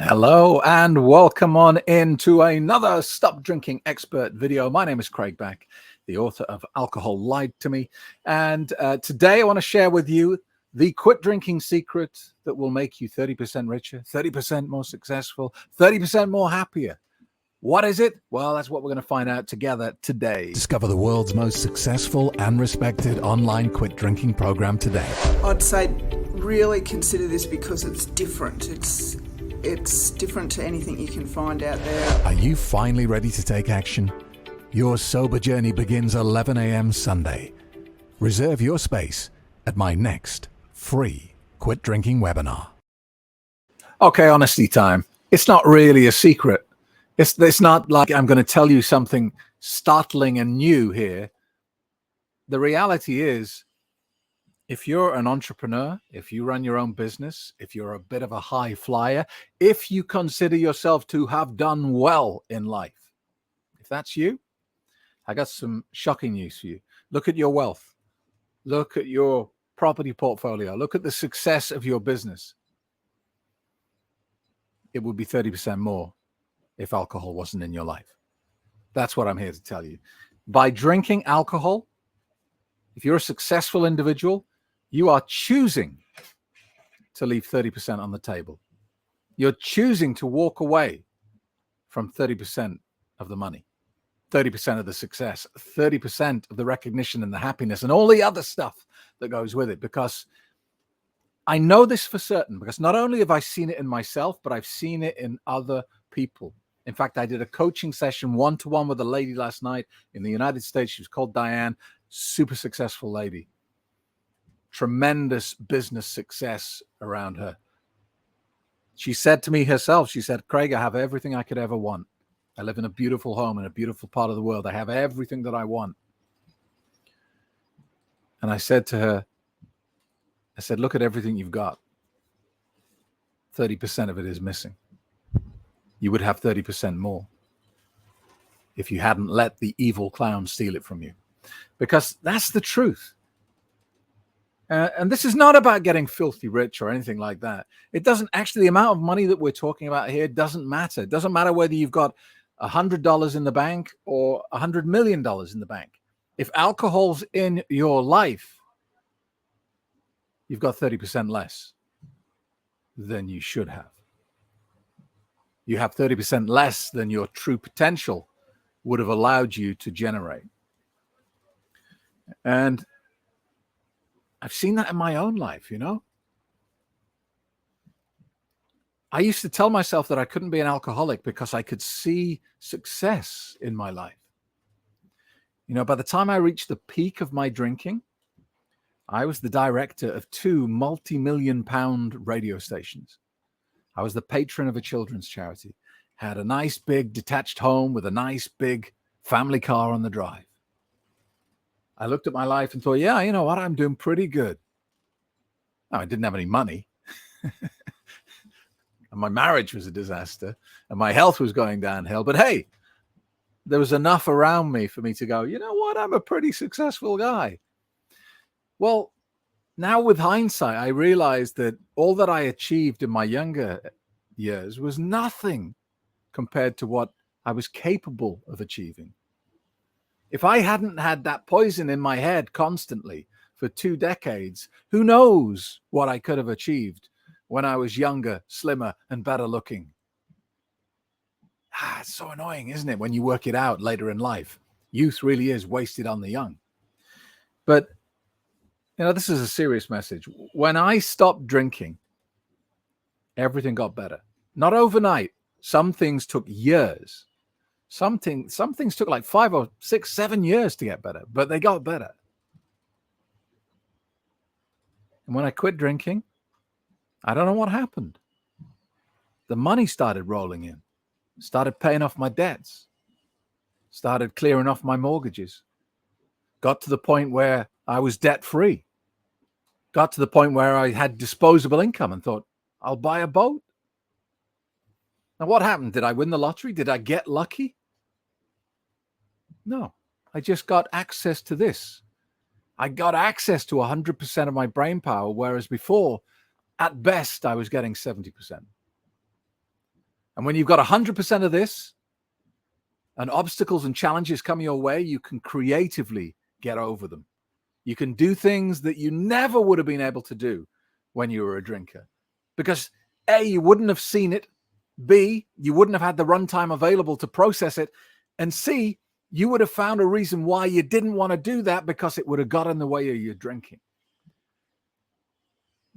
Hello and welcome on into another Stop Drinking Expert video. My name is Craig Beck, the author of Alcohol Lied to Me. And today I want to share with you the quit drinking secret that will make you 30% richer, 30% more successful, 30% more happier. What is it? Well, that's what we're going to find out together today. Discover the world's most successful and respected online quit drinking program today. I'd say really consider this because it's different. It's different to anything you can find out there. Are you finally ready to take action? Your sober journey begins 11 a.m. Sunday. Reserve your space at my next free quit drinking webinar. Okay, honesty time. It's not really a secret. It's not like I'm going to tell you something startling and new here. The reality is, if you're an entrepreneur, if you run your own business, if you're a bit of a high flyer, if you consider yourself to have done well in life, if that's you, I got some shocking news for you. Look at your wealth. Look at your property portfolio. Look at the success of your business. It would be 30% more if alcohol wasn't in your life. That's what I'm here to tell you. By drinking alcohol, if you're a successful individual, you are choosing to leave 30% on the table. You're choosing to walk away from 30% of the money, 30% of the success, 30% of the recognition and the happiness and all the other stuff that goes with it. Because I know this for certain, because not only have I seen it in myself, but I've seen it in other people. In fact, I did a coaching session one-to-one with a lady last night in the United States. She was called Diane, super successful lady. Tremendous business success around her. She said to me herself, she said, Craig, I have everything I could ever want. I live in a beautiful home in a beautiful part of the world. I have everything that I want. And I said to her, I said, look at everything you've got. 30% of it is missing. You would have 30% more if you hadn't let the evil clown steal it from you. Because that's the truth. And this is not about getting filthy rich or anything like that. It doesn't actually, the amount of money that we're talking about here doesn't matter. It doesn't matter whether you've got $100 in the bank or $100 million in the bank. If alcohol's in your life, you've got 30% less than you should have. You have 30% less than your true potential would have allowed you to generate. And I've seen that in my own life, you know. I used to tell myself that I couldn't be an alcoholic because I could see success in my life. You know, by the time I reached the peak of my drinking, I was the director of 2 multi-million-pound radio stations. I was the patron of a children's charity, had a nice big detached home with a nice big family car on the drive. I looked at my life and thought, yeah, you know what? I'm doing pretty good. Now, I didn't have any money. And my marriage was a disaster. And my health was going downhill. But hey, there was enough around me for me to go, you know what? I'm a pretty successful guy. Well, now with hindsight, I realized that all that I achieved in my younger years was nothing compared to what I was capable of achieving. If I hadn't had that poison in my head constantly for 2 decades, who knows what I could have achieved when I was younger, slimmer, and better looking. It's so annoying, isn't it, when you work it out later in life? Youth really is wasted on the young. But, you know, this is a serious message. When I stopped drinking, everything got better. Not overnight. Some things took years. Some things took like 5 or 6, 7 years to get better, but they got better. And when I quit drinking, I don't know what happened. The money started rolling in, started paying off my debts, started clearing off my mortgages, got to the point where I was debt free, got to the point where I had disposable income and thought, I'll buy a boat. Now, what happened? Did I win the lottery? Did I get lucky? No, I just got access to this. I got access to 100% of my brain power, whereas before, at best, I was getting 70%. And when you've got 100% of this and obstacles and challenges come your way, you can creatively get over them. You can do things that you never would have been able to do when you were a drinker. Because A, you wouldn't have seen it. B, you wouldn't have had the runtime available to process it. And C, you would have found a reason why you didn't want to do that because it would have got in the way of your drinking.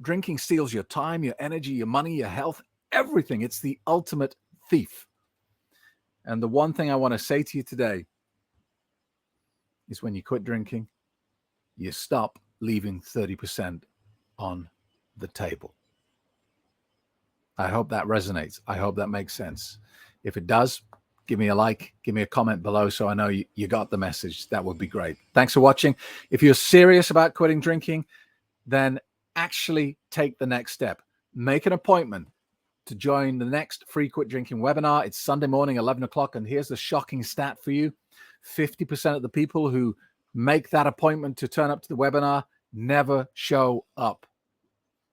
Drinking steals your time, your energy, your money, your health, everything. It's the ultimate thief. And the one thing I want to say to you today is when you quit drinking, you stop leaving 30% on the table. I hope that resonates. I hope that makes sense. If it does, give me a like, give me a comment below so I know you got the message. That would be great. Thanks for watching. If you're serious about quitting drinking, then actually take the next step. Make an appointment to join the next free quit drinking webinar. It's Sunday morning, 11 o'clock. And here's the shocking stat for you. 50% of the people who make that appointment to turn up to the webinar never show up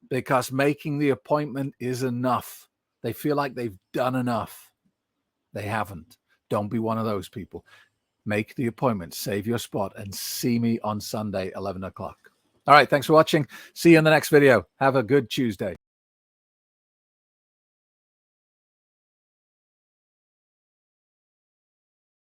because making the appointment is enough. They feel like they've done enough. They haven't. Don't be one of those people. Make the appointment, save your spot, and see me on Sunday, 11 o'clock. All right. Thanks for watching. See you in the next video. Have a good Tuesday.